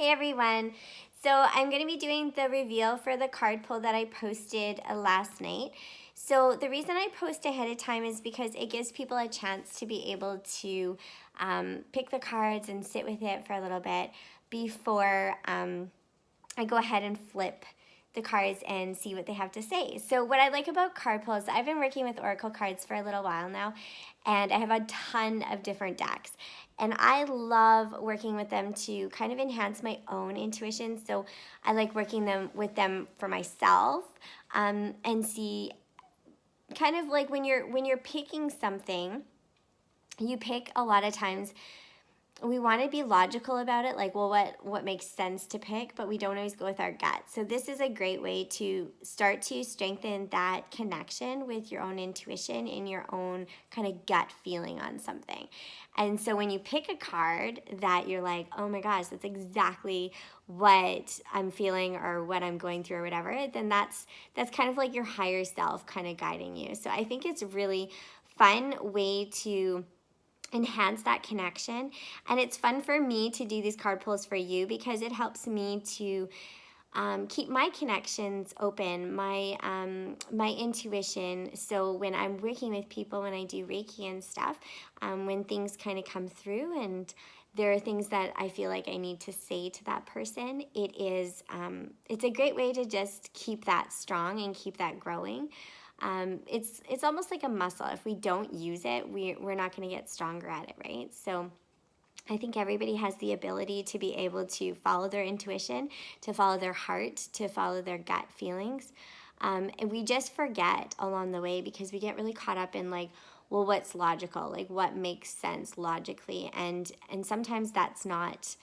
Hey everyone. So I'm going to be doing the reveal for the card pull that I posted last night. So the reason I post ahead of time is because it gives people a chance to be able to pick the cards and sit with it for a little bit before I go ahead and flip the cards and see what they have to say. So what I like about card pulls, I've been working with Oracle cards for a little while now, and I have a ton of different decks. And I love working with them to kind of enhance my own intuition. So I like working with them for myself, and see kind of like when you're picking something, you pick a lot of times we want to be logical about it, like, well, what makes sense to pick, but we don't always go with our gut. So this is a great way to start to strengthen that connection with your own intuition and your own kind of gut feeling on something. And so when you pick a card that you're like, oh my gosh, that's exactly what I'm feeling or what I'm going through or whatever, then that's kind of like your higher self kind of guiding you. So I think it's a really fun way to enhance that connection. And it's fun for me to do these card pulls for you because it helps me to keep my connections open, my intuition. So when I'm working with people, when I do Reiki and stuff, when things kind of come through and there are things that I feel like I need to say to that person, it's a great way to just keep that strong and keep that growing. It's almost like a muscle. If we don't use it, we're not going to get stronger at it, right? So I think everybody has the ability to be able to follow their intuition, to follow their heart, to follow their gut feelings. And we just forget along the way because we get really caught up in like, well, what's logical? Like what makes sense logically? And sometimes that's not,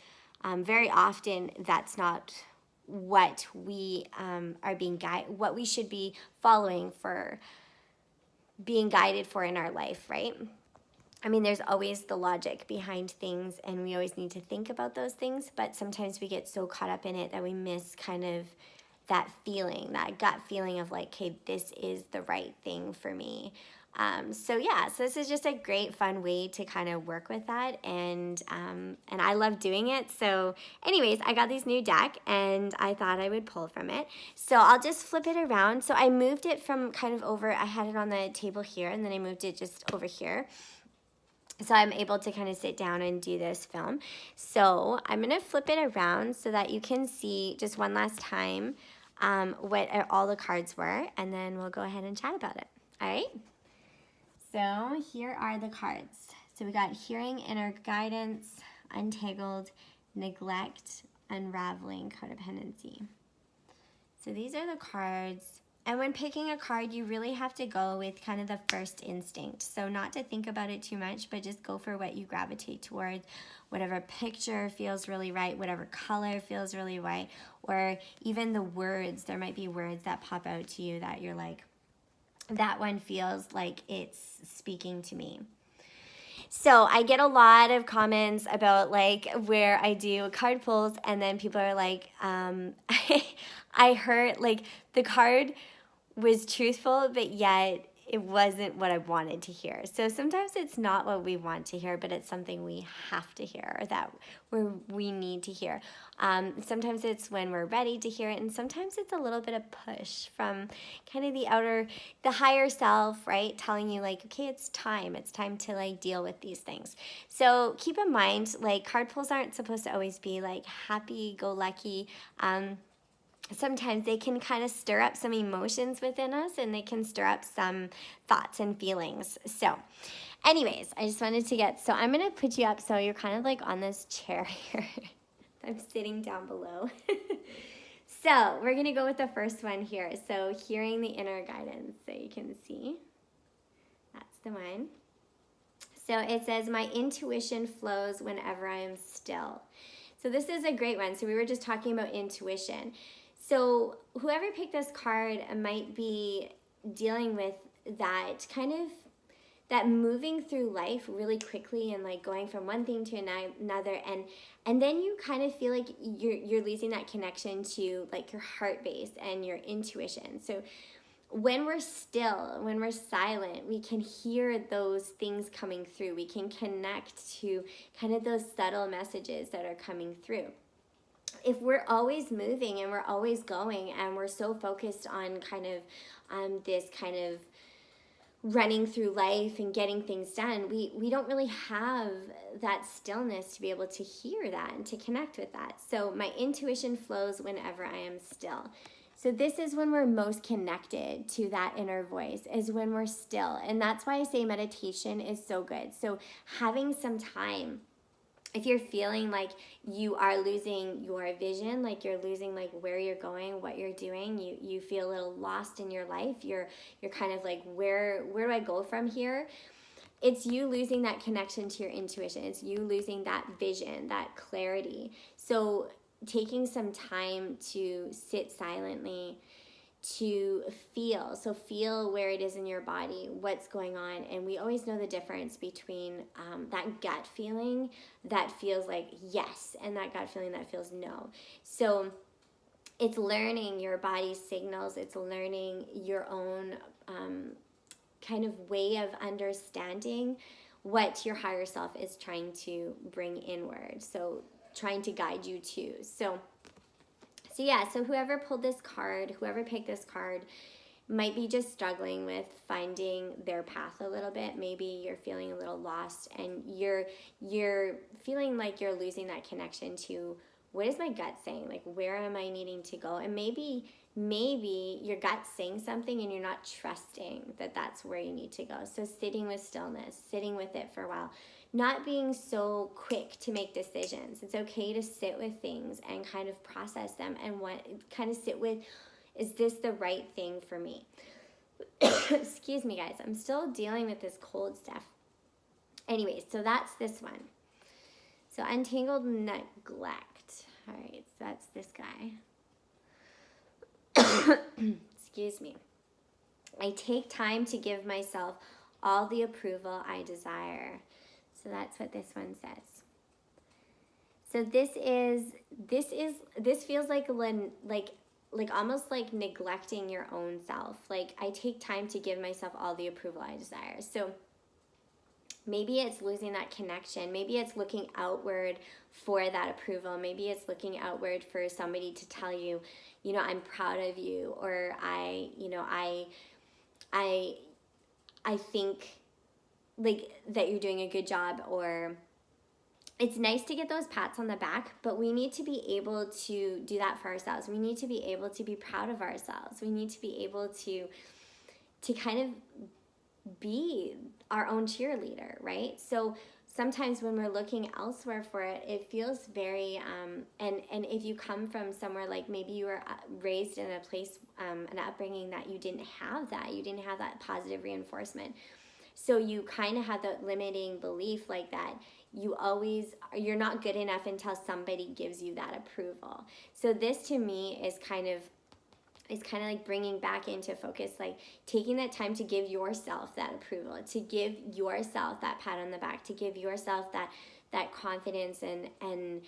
very often that's not what we are being guided, what we should be following for being guided for in our life, right? I mean, there's always the logic behind things, and we always need to think about those things, but sometimes we get so caught up in it that we miss kind of that feeling, that gut feeling of like, okay, this is the right thing for me. So this is just a great fun way to kind of work with that, and I love doing it. So anyways, I got this new deck and I thought I would pull from it. So I'll just flip it around. So I moved it from kind of over, I had it on the table here and then I moved it just over here. So I'm able to kind of sit down and do this film. So I'm going to flip it around so that you can see just one last time what all the cards were, and then we'll go ahead and chat about it. All right? So here are the cards. So we got hearing, inner guidance, untangled, neglect, unraveling, codependency. So these are the cards. And when picking a card, you really have to go with kind of the first instinct. So not to think about it too much, but just go for what you gravitate towards. Whatever picture feels really right, whatever color feels really right, or even the words. There might be words that pop out to you that you're like, that one feels like it's speaking to me. So I get a lot of comments about like where I do card pulls, and then people are like, I heard like the card was truthful, but yet it wasn't what I wanted to hear. So sometimes it's not what we want to hear, but it's something we have to hear, or that we need to hear. Sometimes it's when we're ready to hear it, and sometimes it's a little bit of push from kind of the higher self, right? Telling you like, okay, it's time to like deal with these things. So keep in mind, like card pulls aren't supposed to always be like happy-go-lucky. Sometimes they can kind of stir up some emotions within us, and they can stir up some thoughts and feelings. So anyways, I just wanted to so I'm going to put you up so you're kind of like on this chair here. I'm sitting down below. So we're going to go with the first one here. So hearing the inner guidance, so you can see. That's the one. So it says, my intuition flows whenever I am still. So this is a great one. So we were just talking about intuition. So whoever picked this card might be dealing with that kind of, that moving through life really quickly and like going from one thing to another, and then you kind of feel like you're losing that connection to like your heart base and your intuition. So when we're still, when we're silent, we can hear those things coming through. We can connect to kind of those subtle messages that are coming through. if we're always moving and we're always going and we're so focused on kind of this kind of running through life and getting things done, we don't really have that stillness to be able to hear that and to connect with that. So my intuition flows whenever I am still. So this is when we're most connected to that inner voice, is when we're still. And that's why I say meditation is so good. So having some time, if you're feeling like you are losing your vision, like you're losing like where you're going, what you're doing, you feel a little lost in your life, you're kind of like, where do I go from here? It's you losing that connection to your intuition. It's you losing that vision, that clarity. So taking some time to sit silently, to feel. So feel where it is in your body, what's going on. And we always know the difference between that gut feeling that feels like yes and that gut feeling that feels no. So it's learning your body's signals. It's learning your own kind of way of understanding what your higher self is trying to bring inward. So trying to guide you to. So yeah, so whoever pulled this card, whoever picked this card, might be just struggling with finding their path a little bit. Maybe you're feeling a little lost and you're feeling like you're losing that connection to, what is my gut saying? Like, where am I needing to go? And maybe your gut's saying something and you're not trusting that that's where you need to go. So sitting with stillness, sitting with it for a while. Not being so quick to make decisions. It's okay to sit with things and kind of process them and kind of sit with, is this the right thing for me? Excuse me, guys. I'm still dealing with this cold stuff. Anyways, so that's this one. So untangled neglect. All right, so that's this guy. Excuse me. I take time to give myself all the approval I desire. So that's what this one says. So this feels like almost like neglecting your own self. Like, I take time to give myself all the approval I desire. So maybe it's losing that connection. Maybe it's looking outward for that approval. Maybe it's looking outward for somebody to tell you, I'm proud of you, or I think like that you're doing a good job. Or it's nice to get those pats on the back, but we need to be able to do that for ourselves. We need to be able to be proud of ourselves. We need to be able to kind of be our own cheerleader, right? So sometimes when we're looking elsewhere for it, it feels very, and if you come from somewhere like maybe you were raised in a place, an upbringing that you didn't have that positive reinforcement. So you kind of have the limiting belief like that. You're not good enough until somebody gives you that approval. So this to me is kind of like bringing back into focus, like taking that time to give yourself that approval, to give yourself that pat on the back, to give yourself that confidence and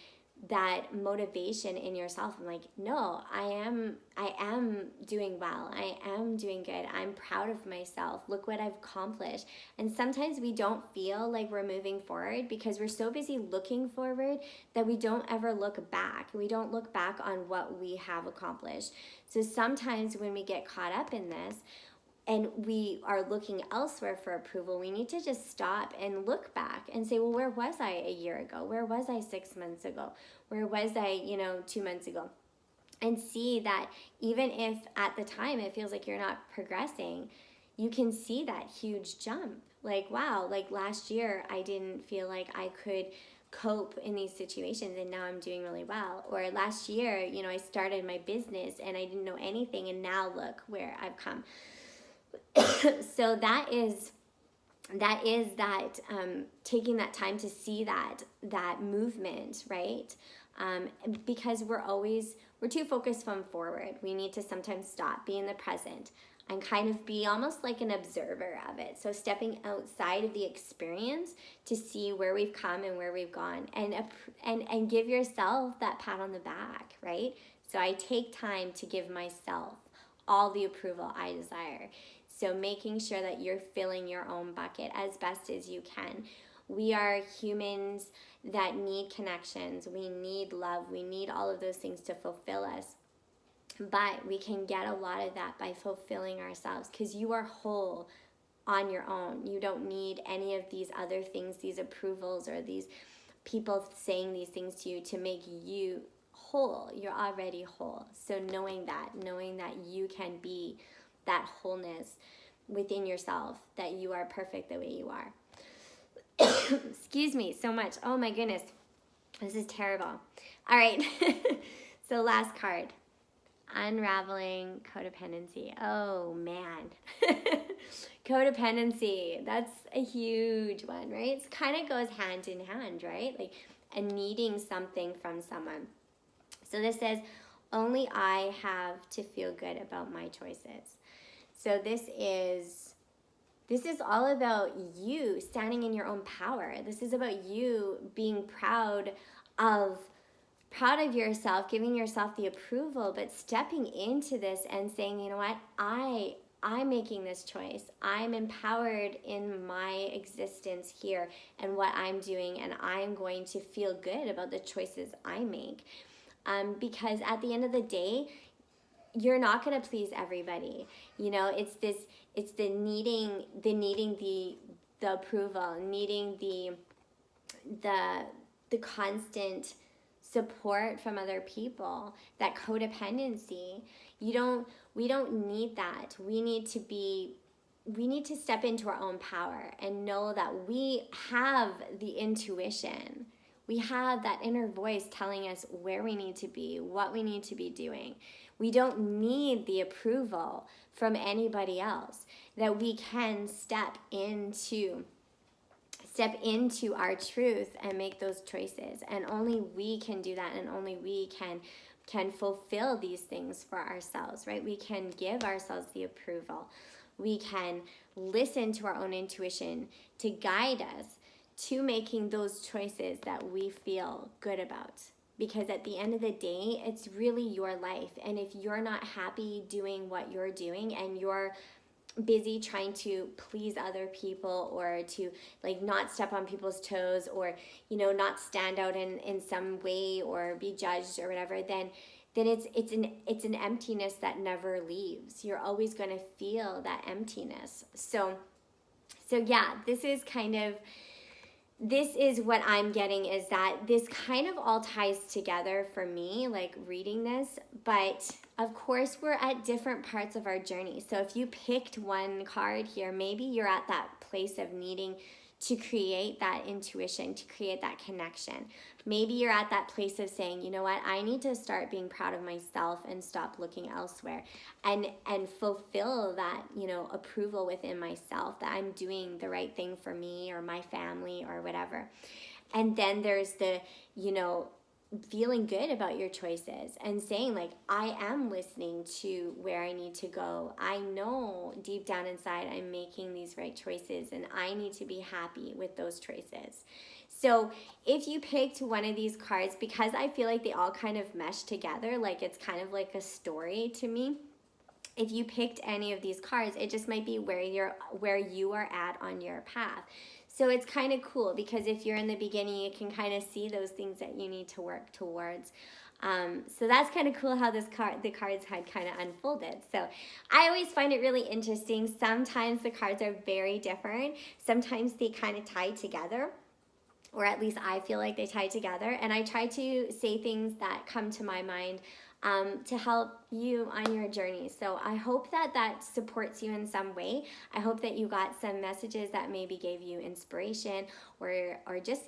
that motivation in yourself. I'm like, no, I am doing well. I am doing good. I'm proud of myself. Look what I've accomplished. And sometimes we don't feel like we're moving forward because we're so busy looking forward that we don't ever look back. We don't look back on what we have accomplished. So sometimes when we get caught up in this, and we are looking elsewhere for approval, we need to just stop and look back and say, well, where was I a year ago? Where was I 6 months ago? Where was I, 2 months ago? And see that even if at the time it feels like you're not progressing, you can see that huge jump. Like, wow, like last year I didn't feel like I could cope in these situations and now I'm doing really well. Or last year, I started my business and I didn't know anything and now look where I've come. So that is taking that time to see that movement, right? Because we're too focused on forward. We need to sometimes stop, be in the present, and kind of be almost like an observer of it. So stepping outside of the experience to see where we've come and where we've gone, and give yourself that pat on the back, right? So I take time to give myself all the approval I desire. So making sure that you're filling your own bucket as best as you can. We are humans that need connections. We need love. We need all of those things to fulfill us. But we can get a lot of that by fulfilling ourselves, because you are whole on your own. You don't need any of these other things, these approvals, or these people saying these things to you to make you whole. You're already whole. So knowing that you can be that wholeness within yourself, that you are perfect the way you are. Excuse me so much. Oh my goodness. This is terrible. All right. So last card. Unraveling codependency. Oh man. Codependency. That's a huge one, right? It kind of goes hand in hand, right? Like needing something from someone. So this says, only I have to feel good about my choices. So this is all about you standing in your own power. This is about you being proud of yourself, giving yourself the approval, but stepping into this and saying, you know what, I'm making this choice. I'm empowered in my existence here and what I'm doing, and I'm going to feel good about the choices I make. Because at the end of the day, you're not going to please everybody. You know, it's the needing the approval, needing the constant support from other people, that codependency. We don't need that. We need to step into our own power and know that we have the intuition. We have that inner voice telling us where we need to be, what we need to be doing. We don't need the approval from anybody else, that we can step into our truth and make those choices. And only we can do that, and only we can fulfill these things for ourselves, right? We can give ourselves the approval. We can listen to our own intuition to guide us to making those choices that we feel good about. Because at the end of the day, it's really your life. And if you're not happy doing what you're doing, and you're busy trying to please other people, or to like not step on people's toes, or not stand out in some way or be judged or whatever, then it's an emptiness that never leaves. You're always going to feel that emptiness. So yeah, this is what I'm getting, is that this kind of all ties together for me, like reading this. But of course, we're at different parts of our journey. So if you picked one card here, maybe you're at that place of needing to create that intuition, to create that connection. Maybe you're at that place of saying, you know what, I need to start being proud of myself and stop looking elsewhere, and fulfill that, approval within myself, that I'm doing the right thing for me or my family or whatever. And then there's the, feeling good about your choices and saying, like, I am listening to where I need to go. I know deep down inside I'm making these right choices, and I need to be happy with those choices. So if you picked one of these cards, because I feel like they all kind of mesh together, like it's kind of like a story to me. If you picked any of these cards, it just might be where you are at on your path. So it's kind of cool, because if you're in the beginning, you can kind of see those things that you need to work towards. So that's kind of cool how the cards had kind of unfolded. So I always find it really interesting. Sometimes the cards are very different. Sometimes they kind of tie together, or at least I feel like they tie together. And I try to say things that come to my mind to help you on your journey. So I hope that supports you in some way. I hope that you got some messages that maybe gave you inspiration, or just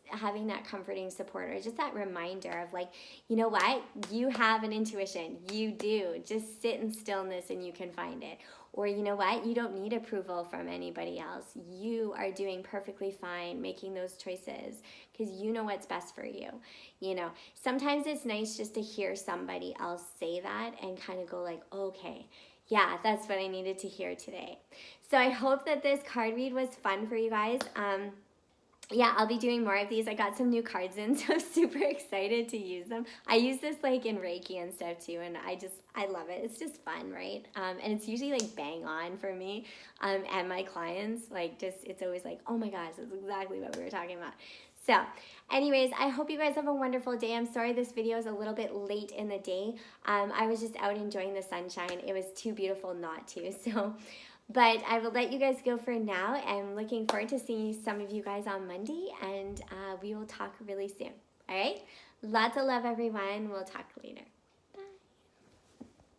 having that comforting support, or just that reminder of, like, you know what, you have an intuition. You do. Just sit in stillness and you can find it. Or you know what, you don't need approval from anybody else. You are doing perfectly fine making those choices, because you know what's best for you. Sometimes it's nice just to hear somebody else say that and kind of go like, okay, yeah, that's what I needed to hear today. So I hope that this card read was fun for you guys. yeah, I'll be doing more of these. I got some new cards in, so I'm super excited to use them. I use this like in Reiki and stuff too, and I love it. It's just fun, right? And it's usually like bang on for me and my clients. Like, just, it's always like, oh my gosh, that's exactly what we were talking about. So anyways, I hope you guys have a wonderful day. I'm sorry this video is a little bit late in the day. I was just out enjoying the sunshine. It was too beautiful not to. So, but I will let you guys go for now. I'm looking forward to seeing some of you guys on Monday, and we will talk really soon. All right? Lots of love, everyone. We'll talk later.